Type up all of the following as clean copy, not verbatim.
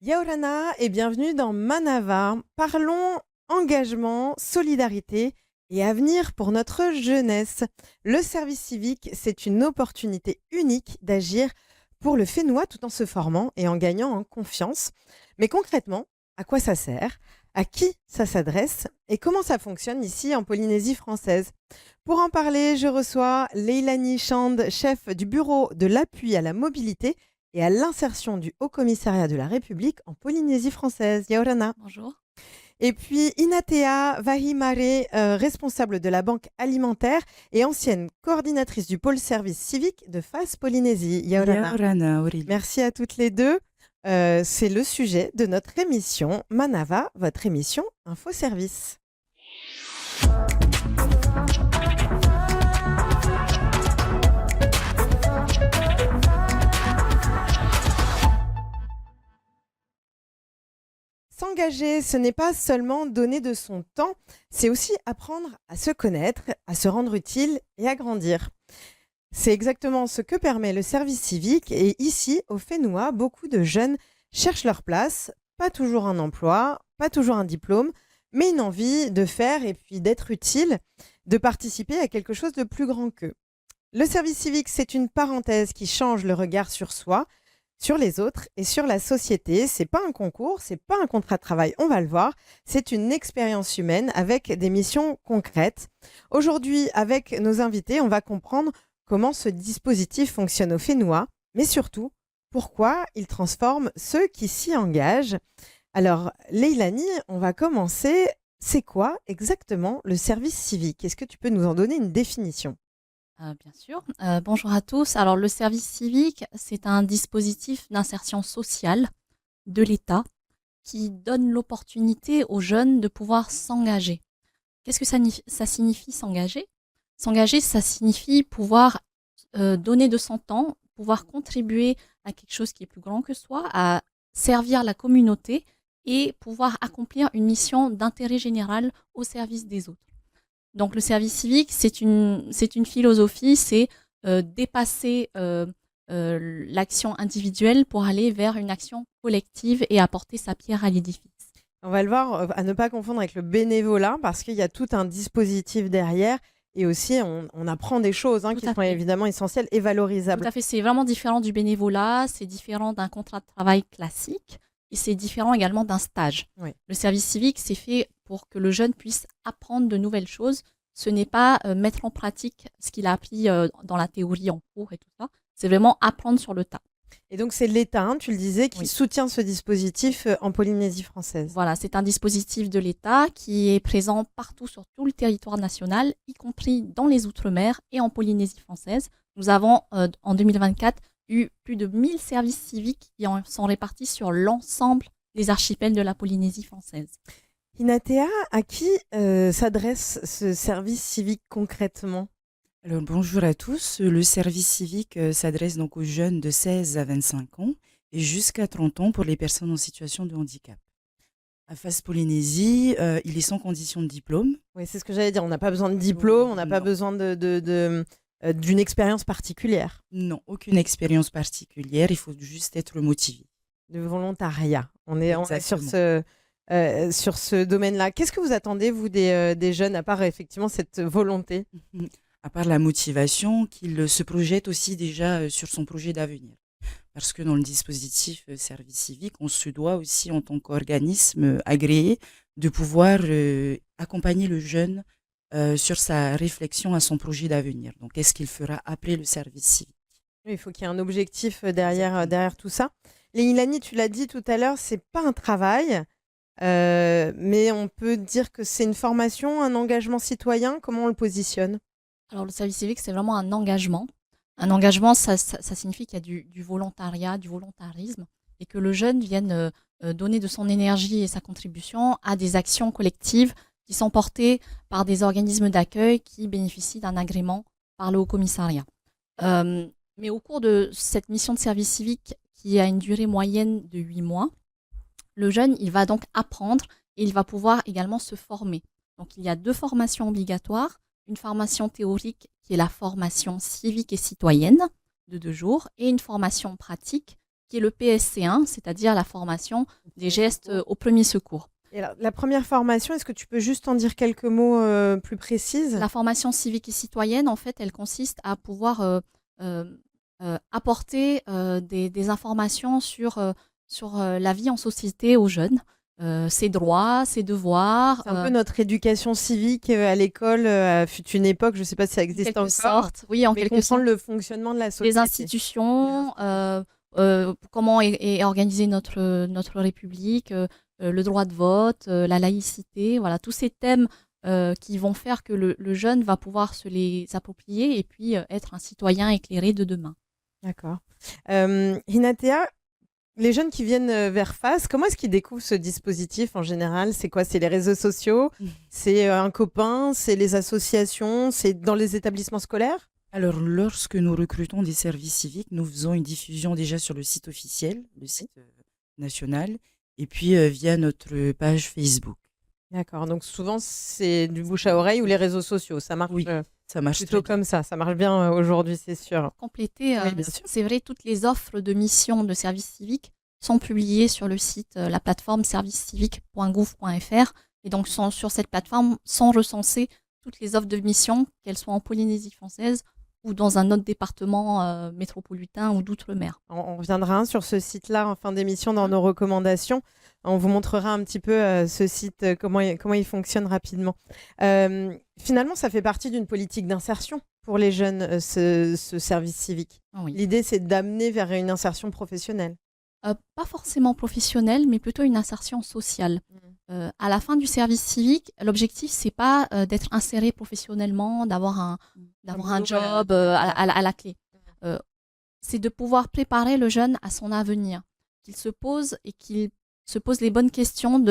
Yaorana et bienvenue dans Manava. Parlons engagement, solidarité et avenir pour notre jeunesse. Le service civique, c'est une opportunité unique d'agir pour le Fénois tout en se formant et en gagnant en confiance. Mais concrètement, à quoi ça sert? À qui ça s'adresse? Et comment ça fonctionne ici en Polynésie française? Pour en parler, je reçois Leilani Chand, chef du bureau de l'appui à la mobilité et à l'insertion du Haut Commissariat de la République en Polynésie française. Yaorana. Bonjour. Et puis Inatea Vahimare, responsable de la Banque alimentaire et ancienne coordinatrice du pôle service civique de FAS Polynésie. Yaorana. Yaorana, Aurélie. Merci à toutes les deux. C'est le sujet de notre émission Manava, votre émission Info Service. S'engager, ce n'est pas seulement donner de son temps, c'est aussi apprendre à se connaître, à se rendre utile et à grandir. C'est exactement ce que permet le service civique et ici, au Fénois, beaucoup de jeunes cherchent leur place, pas toujours un emploi, pas toujours un diplôme, mais une envie de faire et puis d'être utile, de participer à quelque chose de plus grand qu'eux. Le service civique, c'est une parenthèse qui change le regard sur soi, sur les autres et sur la société. C'est pas un concours, c'est pas un contrat de travail, on va le voir. C'est une expérience humaine avec des missions concrètes. Aujourd'hui, avec nos invités, on va comprendre comment ce dispositif fonctionne au Fénois, mais surtout, pourquoi il transforme ceux qui s'y engagent. Alors, Leilani, on va commencer. C'est quoi exactement le service civique? Est-ce que tu peux nous en donner une définition? Bien sûr. Bonjour à tous. Alors, le service civique, c'est un dispositif d'insertion sociale de l'État qui donne l'opportunité aux jeunes de pouvoir s'engager. Qu'est-ce que ça signifie s'engager? S'engager, ça signifie pouvoir donner de son temps, pouvoir contribuer à quelque chose qui est plus grand que soi, à servir la communauté et pouvoir accomplir une mission d'intérêt général au service des autres. Donc le service civique, c'est une philosophie, c'est dépasser l'action individuelle pour aller vers une action collective et apporter sa pierre à l'édifice. On va le voir, à ne pas confondre avec le bénévolat, parce qu'il y a tout un dispositif derrière. Et aussi, on apprend des choses qui sont évidemment essentielles et valorisables. Tout à fait, c'est vraiment différent du bénévolat, c'est différent d'un contrat de travail classique. Et c'est différent également d'un stage. Oui. Le service civique, c'est fait pour que le jeune puisse apprendre de nouvelles choses. Ce n'est pas mettre en pratique ce qu'il a appris dans la théorie en cours et tout ça. C'est vraiment apprendre sur le tas. Et donc, c'est l'État, tu le disais, qui soutient ce dispositif en Polynésie française. Voilà, c'est un dispositif de l'État qui est présent partout sur tout le territoire national, y compris dans les Outre-mer et en Polynésie française. Nous avons, en 2024, eu plus de 1000 services civiques qui sont répartis sur l'ensemble des archipels de la Polynésie française. Inatea, à qui s'adresse ce service civique concrètement? Alors, bonjour à tous. Le service civique s'adresse donc aux jeunes de 16 à 25 ans et jusqu'à 30 ans pour les personnes en situation de handicap. À FAS Polynésie, il est sans condition de diplôme. Oui, c'est ce que j'allais dire. On n'a pas besoin de diplôme, on n'a pas besoin d'une expérience particulière. Non, aucune expérience particulière. Il faut juste être motivé. De volontariat. On est sur ce domaine-là. Qu'est-ce que vous attendez, vous, des jeunes, à part effectivement cette volonté? À part la motivation, qu'il se projette aussi déjà sur son projet d'avenir. Parce que dans le dispositif service civique, on se doit aussi, en tant qu'organisme agréé, de pouvoir accompagner le jeune sur sa réflexion à son projet d'avenir. Donc, qu'est-ce qu'il fera après le service civique? Oui, il faut qu'il y ait un objectif derrière tout ça. Leilani, tu l'as dit tout à l'heure, c'est pas un travail, mais on peut dire que c'est une formation, un engagement citoyen. Comment on le positionne? Alors, le service civique, c'est vraiment un engagement. Un engagement, ça signifie qu'il y a du volontariat, du volontarisme, et que le jeune vienne donner de son énergie et sa contribution à des actions collectives qui sont portées par des organismes d'accueil qui bénéficient d'un agrément par le Haut Commissariat. Mais au cours de cette mission de service civique, qui a une durée moyenne de 8 mois, le jeune, il va donc apprendre et il va pouvoir également se former. Donc, il y a 2 formations obligatoires. Une formation théorique qui est la formation civique et citoyenne de 2 jours et une formation pratique qui est le PSC1, c'est-à-dire la formation des gestes aux premiers secours. Et alors, la première formation, est-ce que tu peux juste en dire quelques mots plus précises? La formation civique et citoyenne, en fait, elle consiste à pouvoir apporter des informations sur la vie en société aux jeunes, ses droits, ses devoirs. C'est un peu notre éducation civique à l'école fut une époque, je ne sais pas si ça En existe quelque encore, sorte, oui, en mais quelque comprendre sorte, le fonctionnement de la société. les institutions, comment est organisée notre République, le droit de vote, la laïcité, voilà, tous ces thèmes qui vont faire que le jeune va pouvoir se les approprier et puis être un citoyen éclairé de demain. D'accord. Hinatea, les jeunes qui viennent vers FAS, comment est-ce qu'ils découvrent ce dispositif en général? C'est quoi? C'est les réseaux sociaux? C'est un copain? C'est les associations? C'est dans les établissements scolaires? Alors, lorsque nous recrutons des services civiques, nous faisons une diffusion déjà sur le site officiel, le site national, et puis via notre page Facebook. D'accord. Donc souvent, c'est du bouche à oreille ou les réseaux sociaux. Ça marche Oui, ça marche plutôt très bien. comme ça. Ça marche bien aujourd'hui, c'est sûr. Compléter, Oui, bien sûr. c'est vrai, toutes les offres de mission de service civique sont publiées sur le site, la plateforme servicecivique.gouv.fr. Et donc, sur cette plateforme sont recensées toutes les offres de mission, qu'elles soient en Polynésie française ou dans un autre département métropolitain ou d'outre-mer. On reviendra sur ce site-là en fin d'émission dans nos recommandations. On vous montrera un petit peu ce site, comment il fonctionne rapidement. Finalement, ça fait partie d'une politique d'insertion pour les jeunes, ce service civique. Oui. L'idée, c'est d'amener vers une insertion professionnelle. Pas forcément professionnelle, mais plutôt une insertion sociale. À la fin du service civique, l'objectif, c'est pas d'être inséré professionnellement, d'avoir un job à la clé. C'est de pouvoir préparer le jeune à son avenir, qu'il se pose les bonnes questions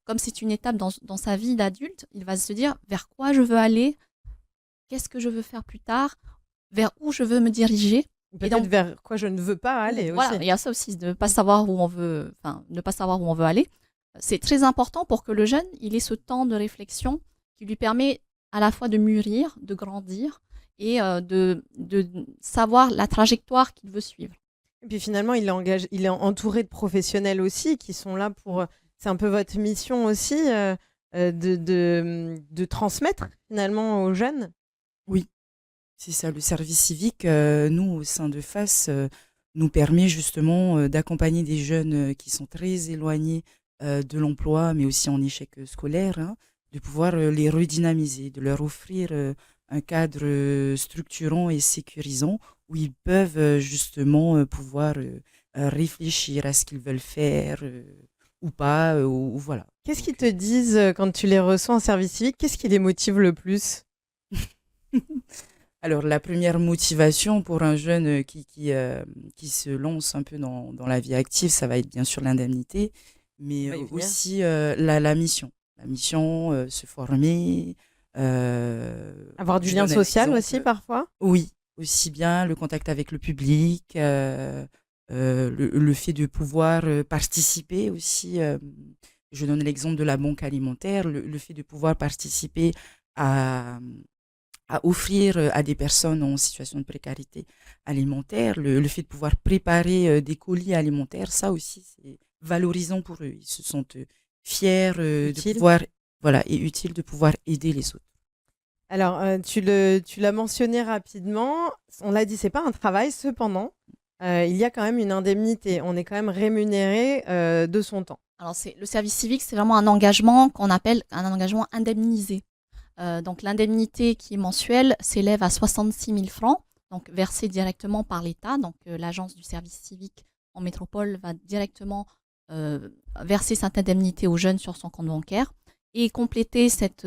comme c'est une étape dans sa vie d'adulte, il va se dire vers quoi je veux aller, qu'est-ce que je veux faire plus tard, vers où je veux me diriger. Peut-être vers quoi je ne veux pas aller voilà, aussi. il y a ça aussi, de ne pas savoir où on veut aller. C'est très important pour que le jeune il ait ce temps de réflexion qui lui permet à la fois de mûrir, de grandir et de savoir la trajectoire qu'il veut suivre. Et puis finalement, il est entouré de professionnels aussi qui sont là pour... C'est un peu votre mission aussi de transmettre finalement aux jeunes. Oui, c'est ça. Le service civique, nous, au sein de FAS, nous permet justement d'accompagner des jeunes qui sont très éloignés de l'emploi, mais aussi en échec scolaire, hein, de pouvoir les redynamiser, de leur offrir un cadre structurant et sécurisant où ils peuvent justement pouvoir réfléchir à ce qu'ils veulent faire ou pas, ou voilà. Qu'est-ce qu'ils te disent quand tu les reçois en service civique? Qu'est-ce qui les motive le plus? Alors, la première motivation pour un jeune qui se lance un peu dans la vie active, ça va être bien sûr l'indemnité, mais aussi la mission. La mission, se former. Avoir du lien social aussi parfois? Oui, aussi bien le contact avec le public, le fait de pouvoir participer aussi. Je donne l'exemple de la banque alimentaire, le fait de pouvoir participer à offrir à des personnes en situation de précarité alimentaire, le fait de pouvoir préparer des colis alimentaires, ça aussi c'est valorisant pour eux. Ils se sentent fiers de pouvoir, voilà, et utile de pouvoir aider les autres. Alors, tu l'as mentionné rapidement, on l'a dit, c'est pas un travail, cependant, il y a quand même une indemnité, on est quand même rémunéré de son temps. Alors, le service civique, c'est vraiment un engagement qu'on appelle un engagement indemnisé. Donc, l'indemnité qui est mensuelle s'élève à 66 000 francs, donc versée directement par l'État. Donc, l'agence du service civique en métropole va directement verser cette indemnité aux jeunes sur son compte bancaire. Et compléter cette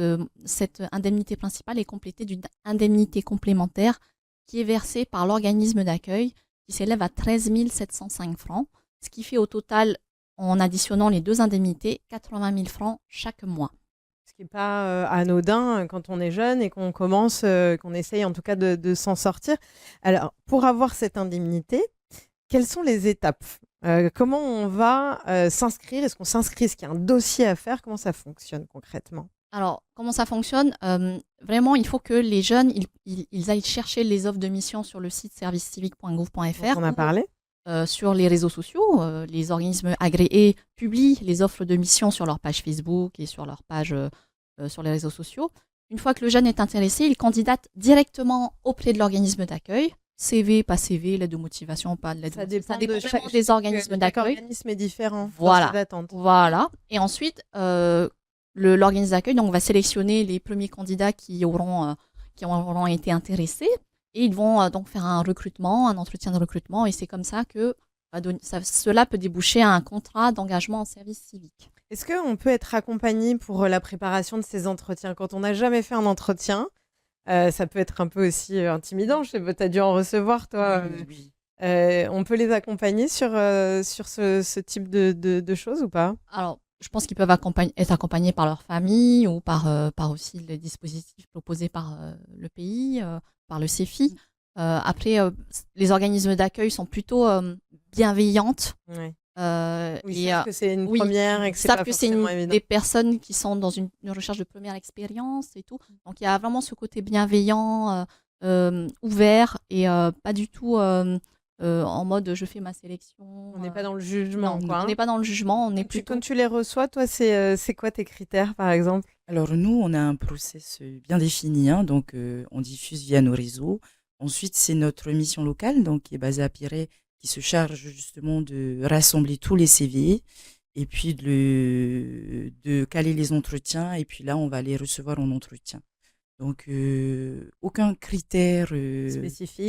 indemnité principale est complétée d'une indemnité complémentaire qui est versée par l'organisme d'accueil, qui s'élève à 13 705 francs, ce qui fait au total, en additionnant les deux indemnités, 80 000 francs chaque mois. Ce qui n'est pas anodin quand on est jeune et qu'on commence, qu'on essaye en tout cas de s'en sortir. Alors, pour avoir cette indemnité, quelles sont les étapes? Comment on va s'inscrire? Est-ce qu'on s'inscrit? Est-ce qu'il y a un dossier à faire? Comment ça fonctionne concrètement? Alors, comment ça fonctionne? Vraiment, il faut que les jeunes ils aillent chercher les offres de mission sur le site servicecivique.gouv.fr. On a parlé. sur les réseaux sociaux. Les organismes agréés publient les offres de mission sur leur page Facebook et sur leur page sur les réseaux sociaux. Une fois que le jeune est intéressé, il candidate directement auprès de l'organisme d'accueil. CV, pas CV, lettre de motivation, pas de lettre de motivation. Ça dépend vraiment des organismes d'accueil. Chaque organisme est différent. Voilà. Et ensuite, l'organisme d'accueil va sélectionner les premiers candidats qui auront été intéressés. Et ils vont donc faire un entretien de recrutement. Et c'est comme ça que cela peut déboucher à un contrat d'engagement en service civique. Est-ce qu'on peut être accompagné pour la préparation de ces entretiens? Quand on n'a jamais fait un entretien, ça peut être un peu aussi intimidant. Je sais pas, tu as dû en recevoir, toi. Oui. On peut les accompagner sur ce type de choses ou pas? Alors, je pense qu'ils peuvent être accompagnés par leur famille ou par aussi les dispositifs proposés par le pays, par le CEFI. Après, les organismes d'accueil sont plutôt bienveillantes. Ouais. Ils savent que c'est une première et que c'est pas forcément évident. Des personnes qui sont dans une recherche de première expérience et tout. Donc, il y a vraiment ce côté bienveillant, ouvert et pas du tout en mode je fais ma sélection. On n'est pas dans le jugement. Non, on n'est pas dans le jugement. Quand tu les reçois, toi, c'est quoi tes critères, par exemple? Alors nous, on a un process bien défini, donc on diffuse via nos réseaux. Ensuite, c'est notre mission locale, donc qui est basée à Pirée, qui se charge justement de rassembler tous les CV et puis de caler les entretiens. Et puis là, on va les recevoir en entretien. Donc, aucun critère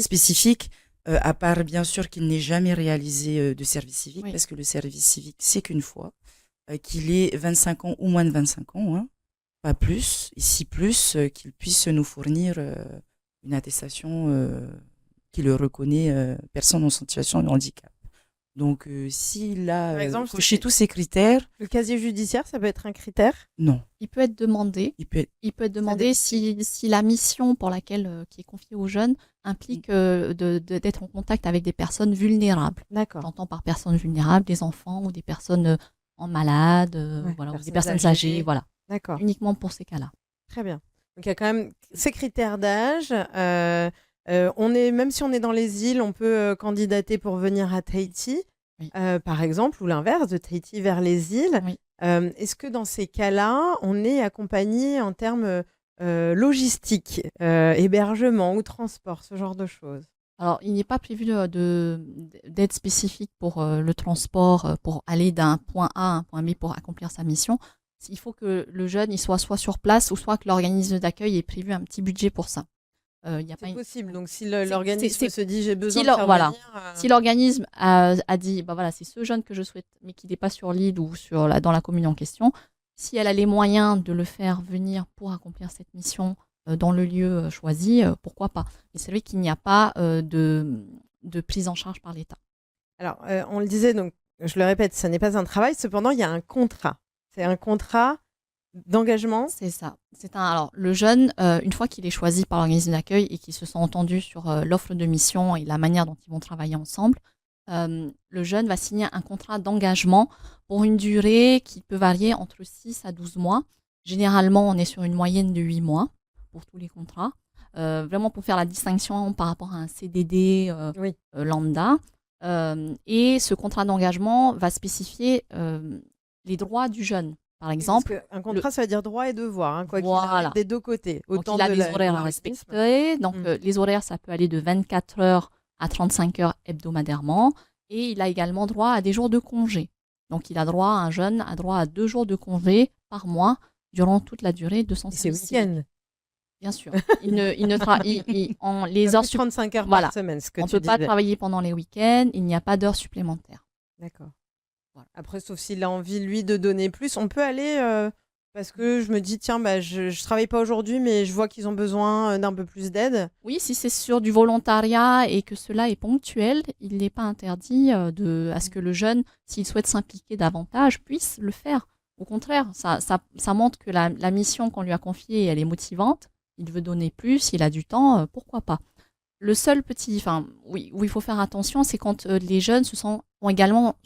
spécifique à part bien sûr qu'il n'ait jamais réalisé de service civique, parce que le service civique, c'est qu'une fois, qu'il ait 25 ans ou moins de 25 ans, pas plus, et si plus, qu'il puisse nous fournir une attestation qui le reconnaît personne en situation de handicap. Donc, s'il a coché tous ces critères... Le casier judiciaire, ça peut être un critère? Non. Il peut être demandé. Il peut être demandé si la mission pour laquelle qui est confiée aux jeunes implique d'être en contact avec des personnes vulnérables. D'accord. J'entends par personnes vulnérables des enfants ou des personnes en malade, ou des personnes âgées. Voilà. D'accord. Uniquement pour ces cas-là. Très bien. Donc, il y a quand même ces critères d'âge. Même si on est dans les îles, on peut candidater pour venir à Tahiti, par exemple, ou l'inverse, de Tahiti vers les îles. Oui. Est-ce que dans ces cas-là, on est accompagné en termes logistiques, hébergement ou transport, ce genre de choses? Alors, il n'est pas prévu d'aide spécifique pour le transport, pour aller d'un point A à un point B pour accomplir sa mission. Il faut que le jeune il soit sur place ou soit que l'organisme d'accueil ait prévu un petit budget pour ça. C'est possible. Donc, si l'organisme se dit j'ai besoin de faire venir... venir... Si l'organisme a dit c'est ce jeune que je souhaite, mais qui n'est pas sur l'île ou dans la commune en question, si elle a les moyens de le faire venir pour accomplir cette mission dans le lieu choisi, pourquoi pas. Mais c'est vrai qu'il n'y a pas de prise en charge par l'État. Alors, on le disait, donc, je le répète, ce n'est pas un travail. Cependant, il y a un contrat. C'est un contrat d'engagement? C'est ça. Alors, le jeune, une fois qu'il est choisi par l'organisme d'accueil et qu'ils se sont entendus sur l'offre de mission et la manière dont ils vont travailler ensemble, le jeune va signer un contrat d'engagement pour une durée qui peut varier entre 6 à 12 mois. Généralement, on est sur une moyenne de 8 mois pour tous les contrats. Vraiment pour faire la distinction par rapport à un CDD lambda. Et ce contrat d'engagement va spécifier les droits du jeune. Par exemple, un contrat, ça veut dire droit et devoir, quoi qu'il arrive des deux côtés. Autant il a des horaires à respecter. Donc, les horaires, ça peut aller de 24 heures à 35 heures hebdomadairement. Et il a également droit à des jours de congé. Donc, un jeune a droit à 2 jours de congé par mois durant toute la durée de son service. C'est week-end. Bien sûr. Les heures 35 heures par semaine, ce que on ne peut pas travailler pendant les week-ends. Il n'y a pas d'heures supplémentaires. D'accord. Voilà. Après, sauf s'il a envie, lui, de donner plus, on peut aller, parce que je me dis, tiens, je ne travaille pas aujourd'hui, mais je vois qu'ils ont besoin d'un peu plus d'aide. Oui, si c'est sur du volontariat et que cela est ponctuel, il n'est pas interdit à ce que le jeune, s'il souhaite s'impliquer davantage, puisse le faire. Au contraire, ça montre que la mission qu'on lui a confiée, elle est motivante. Il veut donner plus, il a du temps, pourquoi pas. Le seul où il faut faire attention, c'est quand les jeunes sont également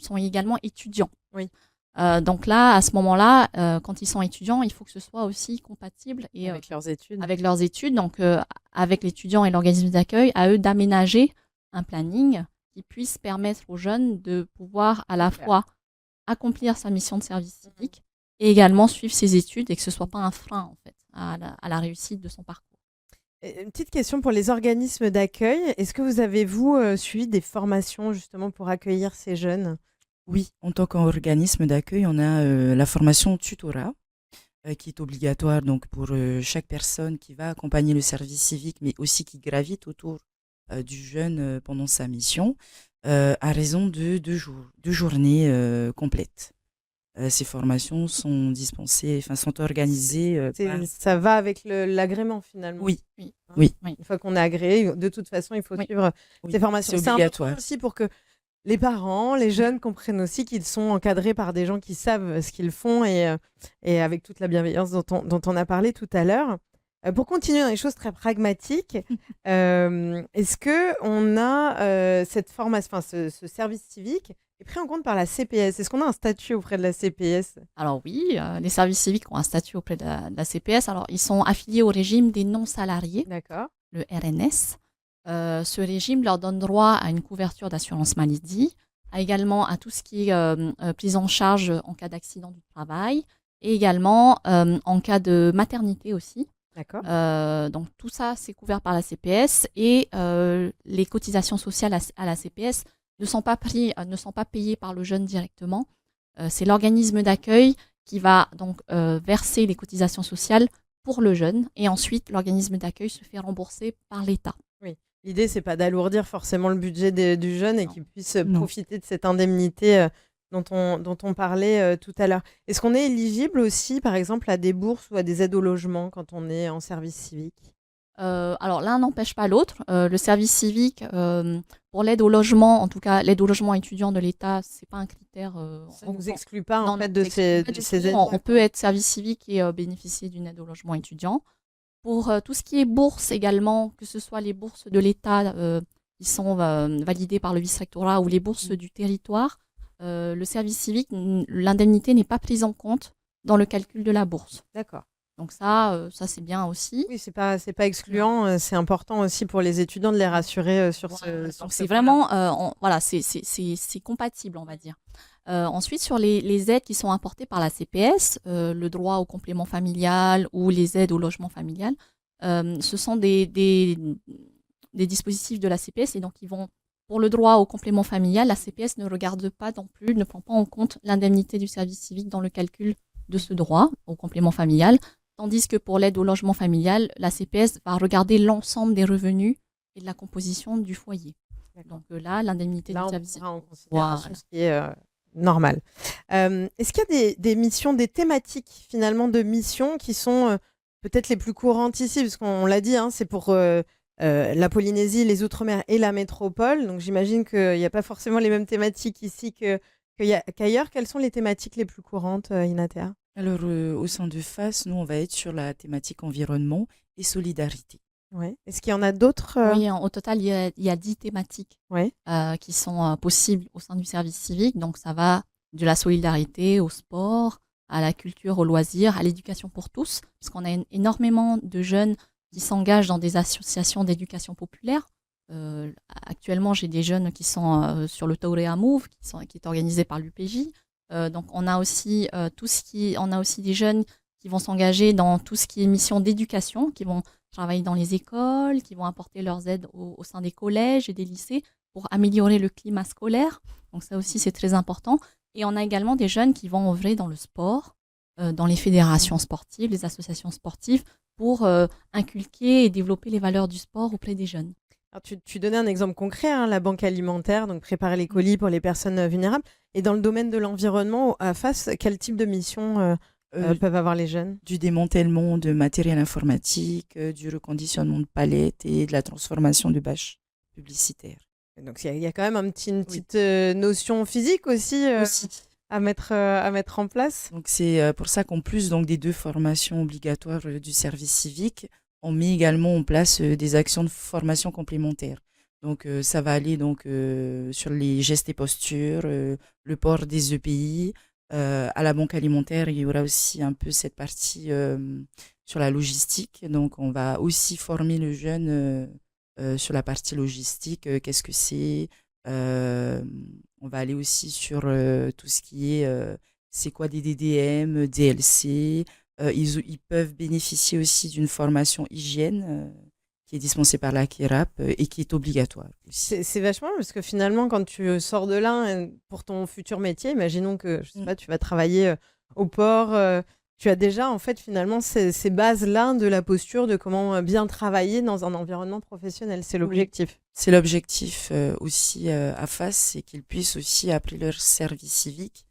étudiants. Oui. Donc là, à ce moment-là, quand ils sont étudiants, il faut que ce soit aussi compatible avec leurs études. Avec leurs études, donc avec l'étudiant et l'organisme d'accueil, à eux d'aménager un planning qui puisse permettre aux jeunes de pouvoir à la Super. fois accomplir sa mission de service civique et également suivre ses études et que ce soit pas un frein en fait à la réussite de son parcours. Et une petite question pour les organismes d'accueil. Est-ce que vous avez, vous, suivi des formations justement pour accueillir ces jeunes? Oui, en tant qu'organisme d'accueil, on a la formation tutorat qui est obligatoire donc pour chaque personne qui va accompagner le service civique, mais aussi qui gravite autour du jeune pendant sa mission, à raison de 2 jours, 2 journées complètes. Ces formations sont dispensées, enfin sont organisées par... Ça va avec l'agrément finalement. Oui, Oui. oui, Une fois qu'on est agréé, de toute façon, il faut Oui. suivre oui, ces formations. c'est C'est important obligatoire. aussi pour que les parents, les jeunes comprennent aussi qu'ils sont encadrés par des gens qui savent ce qu'ils font et avec toute la bienveillance dont on a parlé tout à l'heure. Pour continuer dans les choses très pragmatiques, est-ce que on a cette formation, enfin ce service civique est pris en compte par la CPS? Est-ce qu'on a un statut auprès de la CPS? Alors oui, les services civiques ont un statut auprès de la CPS. Alors ils sont affiliés au régime des non-salariés, D'accord. le RNS. Ce régime leur donne droit à une couverture d'assurance maladie, également à tout ce qui est prise en charge en cas d'accident du travail et également en cas de maternité aussi. D'accord. Donc tout ça, c'est couvert par la CPS et les cotisations sociales à la CPS ne sont pas payées par le jeune directement. C'est l'organisme d'accueil qui va donc verser les cotisations sociales pour le jeune et ensuite l'organisme d'accueil se fait rembourser par l'État. L'idée, c'est pas d'alourdir forcément le budget du jeune et Non. qu'il puisse Non. profiter de cette indemnité dont on parlait tout à l'heure. Est-ce qu'on est éligible aussi, par exemple, à des bourses ou à des aides au logement quand on est en service civique? Alors l'un n'empêche pas l'autre. Le service civique, pour l'aide au logement, en tout cas l'aide au logement étudiant de l'État, c'est pas un critère. Ça ne nous exclut pas Non, en fait non, de ça exclut pas de du ces tout. aides. On peut être service civique et bénéficier d'une aide au logement étudiant. Pour tout ce qui est bourse également, que ce soit les bourses de l'État qui sont validées par le vice-rectorat ou les bourses du territoire, le service civique, l'indemnité n'est pas prise en compte dans le calcul de la bourse. D'accord. Donc ça c'est bien aussi. Oui, c'est pas excluant. C'est important aussi pour les étudiants de les rassurer sur Voilà. sur Donc ce c'est point-là. vraiment, voilà, c'est compatible, on va dire. Ensuite, sur les aides qui sont apportées par la CPS, le droit au complément familial ou les aides au logement familial, ce sont des dispositifs de la CPS et donc ils vont, pour le droit au complément familial, la CPS ne regarde pas non plus, ne prend pas en compte l'indemnité du service civique dans le calcul de ce droit au complément familial, tandis que pour l'aide au logement familial, la CPS va regarder l'ensemble des revenus et de la composition du foyer. D'accord. Donc là, l'indemnité Là, du on service prendra en civique. considération Voilà. ce qui est normal. Est-ce qu'il y a des missions, des thématiques finalement de missions qui sont peut-être les plus courantes ici, parce qu'on l'a dit, hein, c'est pour la Polynésie, les Outre-mer et la métropole. Donc j'imagine qu'il n'y a pas forcément les mêmes thématiques ici qu'ailleurs. Quelles sont les thématiques les plus courantes, Inatea? Alors, au sein de FAS, nous, on va être sur la thématique environnement et solidarité. Ouais. Est-ce qu'il y en a d'autres Oui, au total, il y a 10 thématiques Ouais. qui sont possibles au sein du service civique. Donc, ça va de la solidarité au sport, à la culture, au loisir, à l'éducation pour tous, parce qu'on a énormément de jeunes qui s'engagent dans des associations d'éducation populaire. Actuellement, j'ai des jeunes qui sont sur le Taurea Move, qui est organisé par l'UPJ. Donc, on a aussi des jeunes qui vont s'engager dans tout ce qui est mission d'éducation, qui vont travailler dans les écoles, qui vont apporter leurs aides au sein des collèges et des lycées pour améliorer le climat scolaire. Donc ça aussi, c'est très important. Et on a également des jeunes qui vont œuvrer dans le sport, dans les fédérations sportives, les associations sportives, pour inculquer et développer les valeurs du sport auprès des jeunes. Alors, tu donnais un exemple concret, hein, la banque alimentaire, donc préparer les colis pour les personnes vulnérables. Et dans le domaine de l'environnement, à FAS, quel type de mission peuvent avoir les jeunes? Du démantèlement de matériel informatique, du reconditionnement de palettes et de la transformation de bâches publicitaires. Donc il y a quand même une Oui. petite notion physique aussi, Aussi. à mettre en place. Donc c'est pour ça qu'en plus donc, des 2 formations obligatoires du service civique, on met également en place des actions de formation complémentaires. Donc ça va aller donc, sur les gestes et postures, le port des EPI. À la banque alimentaire, il y aura aussi un peu cette partie sur la logistique. Donc on va aussi former le jeune sur la partie logistique. Qu'est-ce que c'est Euh, on va aller aussi sur tout ce qui est c'est quoi des DDM, DLC. Ils peuvent bénéficier aussi d'une formation hygiène qui est dispensée par la KIRAP et qui est obligatoire aussi. C'est vachement parce que finalement, quand tu sors de là pour ton futur métier, imaginons que je sais pas, tu vas travailler au port, tu as déjà en fait finalement ces bases-là de la posture de comment bien travailler dans un environnement professionnel. C'est l'objectif. C'est l'objectif aussi à FAS, c'est qu'ils puissent aussi, après leur service civique,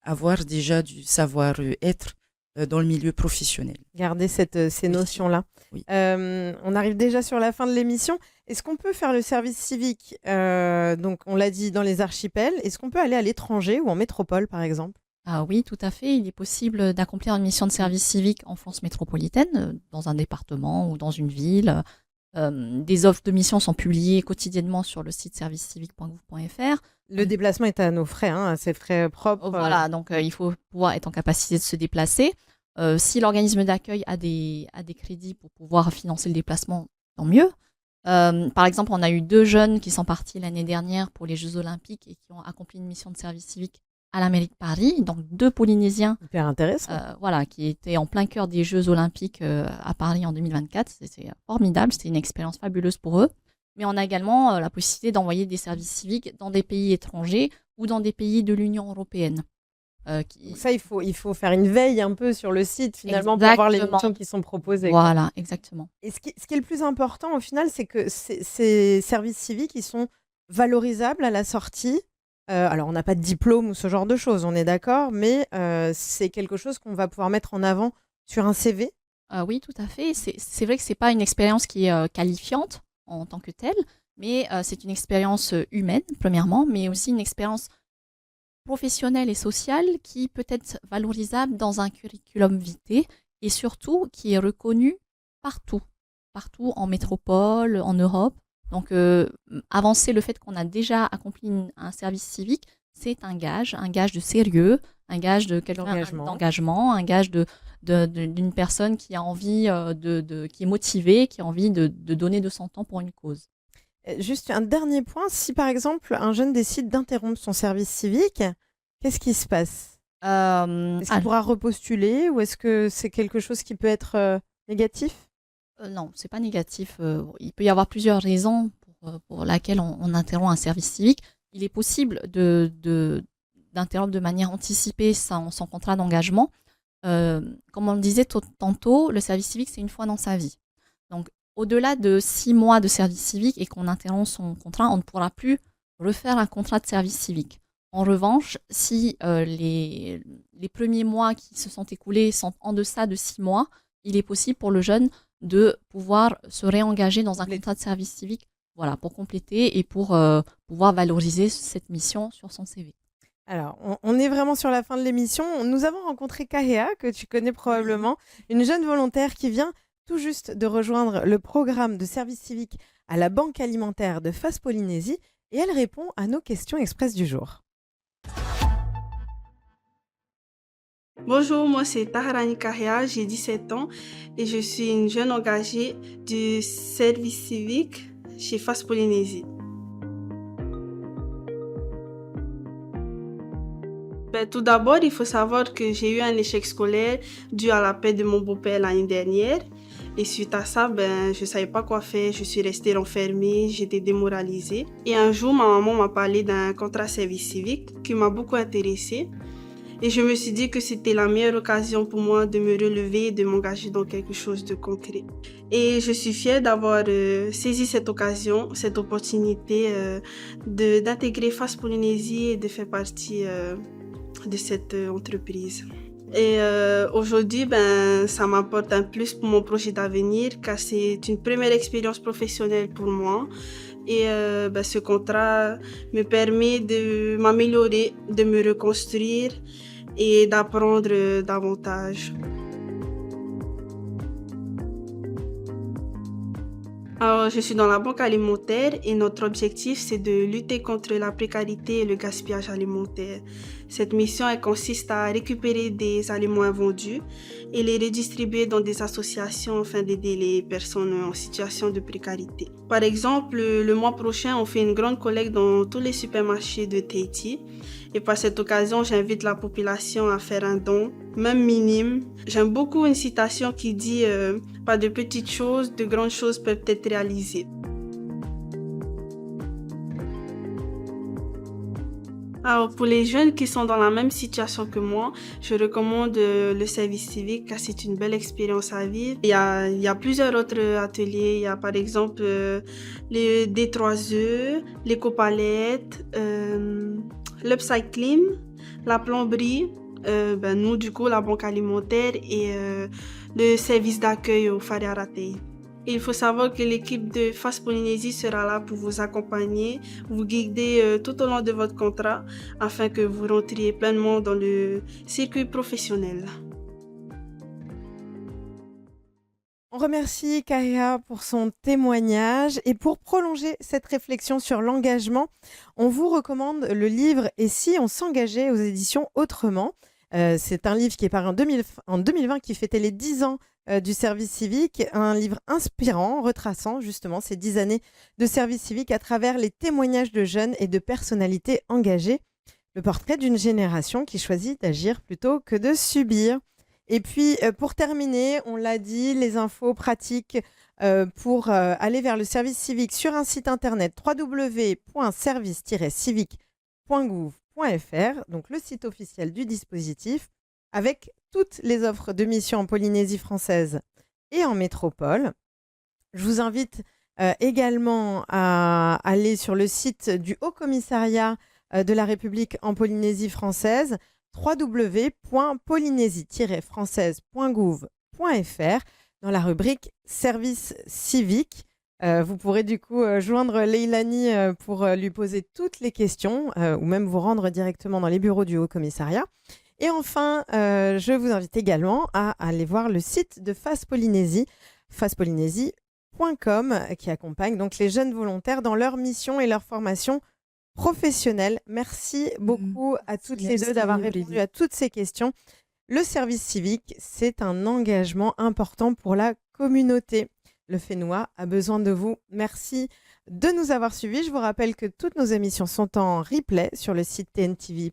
avoir déjà du savoir-être dans le milieu professionnel. Garder ces notions-là. Oui. On arrive déjà sur la fin de l'émission. Est-ce qu'on peut faire le service civique, donc on l'a dit, dans les archipels? Est-ce qu'on peut aller à l'étranger ou en métropole, par exemple? Ah oui, tout à fait. Il est possible d'accomplir une mission de service civique en France métropolitaine, dans un département ou dans une ville. Des offres de mission sont publiées quotidiennement sur le site servicecivique.gouv.fr. Le déplacement est à nos frais, à ses frais propres. Voilà, donc il faut pouvoir être en capacité de se déplacer. Si l'organisme d'accueil a des crédits pour pouvoir financer le déplacement, tant mieux. Par exemple, on a eu 2 jeunes qui sont partis l'année dernière pour les Jeux Olympiques et qui ont accompli une mission de service civique à la mairie de Paris. Donc 2 Polynésiens Hyper intéressant. qui étaient en plein cœur des Jeux Olympiques à Paris en 2024. C'est formidable, c'était une expérience fabuleuse pour eux. Mais on a également la possibilité d'envoyer des services civiques dans des pays étrangers ou dans des pays de l'Union européenne. Donc ça, il faut faire une veille un peu sur le site, finalement, pour voir les missions qui sont proposées. Voilà, exactement. Et ce qui est le plus important, au final, c'est que ces services civiques, ils sont valorisables à la sortie. Alors, on n'a pas de diplôme ou ce genre de choses, on est d'accord, mais c'est quelque chose qu'on va pouvoir mettre en avant sur un CV. Oui, tout à fait. C'est vrai que ce n'est pas une expérience qui est qualifiante en tant que telle, mais c'est une expérience humaine, premièrement, mais aussi une expérience professionnelle et sociale qui peut être valorisable dans un curriculum vitae et surtout qui est reconnu partout en métropole, en Europe. Donc, avancer le fait qu'on a déjà accompli un service civique, c'est un gage de sérieux, un gage d'engagement, un gage d'une personne qui a envie, qui est motivée, qui a envie de donner de son temps pour une cause. Juste un dernier point, si par exemple un jeune décide d'interrompre son service civique, qu'est-ce qui se passe? Est-ce qu'il pourra repostuler ou est-ce que c'est quelque chose qui peut être négatif? Non, c'est pas négatif. Il peut y avoir plusieurs raisons pour lesquelles on interrompt un service civique. Il est possible d'interrompre de manière anticipée son contrat d'engagement. Comme on le disait tantôt, le service civique, c'est une fois dans sa vie. Donc, au-delà de 6 mois de service civique et qu'on interrompt son contrat, on ne pourra plus refaire un contrat de service civique. En revanche, si les premiers mois qui se sont écoulés sont en deçà de 6 mois, il est possible pour le jeune de pouvoir se réengager dans un contrat de service civique, voilà, pour compléter et pour pouvoir valoriser cette mission sur son CV. Alors, on est vraiment sur la fin de l'émission. Nous avons rencontré Kahea, que tu connais probablement, une jeune volontaire qui vient tout juste de rejoindre le programme de service civique à la Banque alimentaire de FAS Polynésie et elle répond à nos questions express du jour. Bonjour, moi c'est Taharani Kahea, j'ai 17 ans et je suis une jeune engagée du service civique chez FAS Polynésie. Tout d'abord, il faut savoir que j'ai eu un échec scolaire dû à la perte de mon beau-père l'année dernière. Et suite à ça, je ne savais pas quoi faire, je suis restée renfermée, j'étais démoralisée. Et un jour, ma maman m'a parlé d'un contrat service civique qui m'a beaucoup intéressée. Et je me suis dit que c'était la meilleure occasion pour moi de me relever et de m'engager dans quelque chose de concret. Et je suis fière d'avoir saisi cette occasion, cette opportunité d'intégrer FAS Polynésie et de faire partie de cette entreprise. Et aujourd'hui, ça m'apporte un plus pour mon projet d'avenir car c'est une première expérience professionnelle pour moi. Et ce contrat me permet de m'améliorer, de me reconstruire et d'apprendre davantage. Alors, je suis dans la banque alimentaire et notre objectif, c'est de lutter contre la précarité et le gaspillage alimentaire. Cette mission, elle consiste à récupérer des aliments invendus et les redistribuer dans des associations afin d'aider les personnes en situation de précarité. Par exemple, le mois prochain, on fait une grande collecte dans tous les supermarchés de Tahiti. Et par cette occasion, j'invite la population à faire un don, même minime. J'aime beaucoup une citation qui dit pas de petites choses, de grandes choses peuvent être réalisées. Alors, pour les jeunes qui sont dans la même situation que moi, je recommande le service civique car c'est une belle expérience à vivre. Il y a plusieurs autres ateliers. Il y a par exemple les D3E, l'éco-palette, l'upcycling, la plomberie, nous du coup la banque alimentaire et le service d'accueil au Fariaratei. Il faut savoir que l'équipe de FAS Polynésie sera là pour vous accompagner, vous guider tout au long de votre contrat afin que vous rentriez pleinement dans le circuit professionnel. On remercie Kaya pour son témoignage et pour prolonger cette réflexion sur l'engagement, on vous recommande le livre « Et si on s'engageait » aux éditions Autrement. C'est un livre qui est paru en 2020 qui fêtait les 10 ans du service civique, un livre inspirant retraçant justement ces 10 années de service civique à travers les témoignages de jeunes et de personnalités engagées, le portrait d'une génération qui choisit d'agir plutôt que de subir. Et puis, pour terminer, on l'a dit, les infos pratiques pour aller vers le service civique sur un site internet www.service-civique.gouv.fr, donc le site officiel du dispositif, avec toutes les offres de mission en Polynésie française et en métropole. Je vous invite également à aller sur le site du Haut Commissariat de la République en Polynésie française, www.polynésie-française.gouv.fr, dans la rubrique Service civique. Vous pourrez du coup joindre Leilani pour lui poser toutes les questions ou même vous rendre directement dans les bureaux du Haut Commissariat. Et enfin, je vous invite également à aller voir le site de FAS Polynésie, faspolynésie.com, qui accompagne donc les jeunes volontaires dans leur mission et leur formation professionnelle. Merci beaucoup à toutes les deux d'avoir répondu à toutes ces questions. Le service civique, c'est un engagement important pour la communauté. Le FENUA a besoin de vous. Merci de nous avoir suivis. Je vous rappelle que toutes nos émissions sont en replay sur le site TNTV+.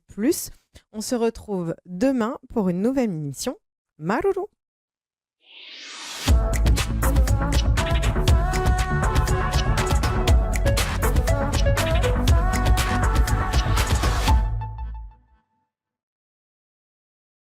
On se retrouve demain pour une nouvelle émission. Maruru!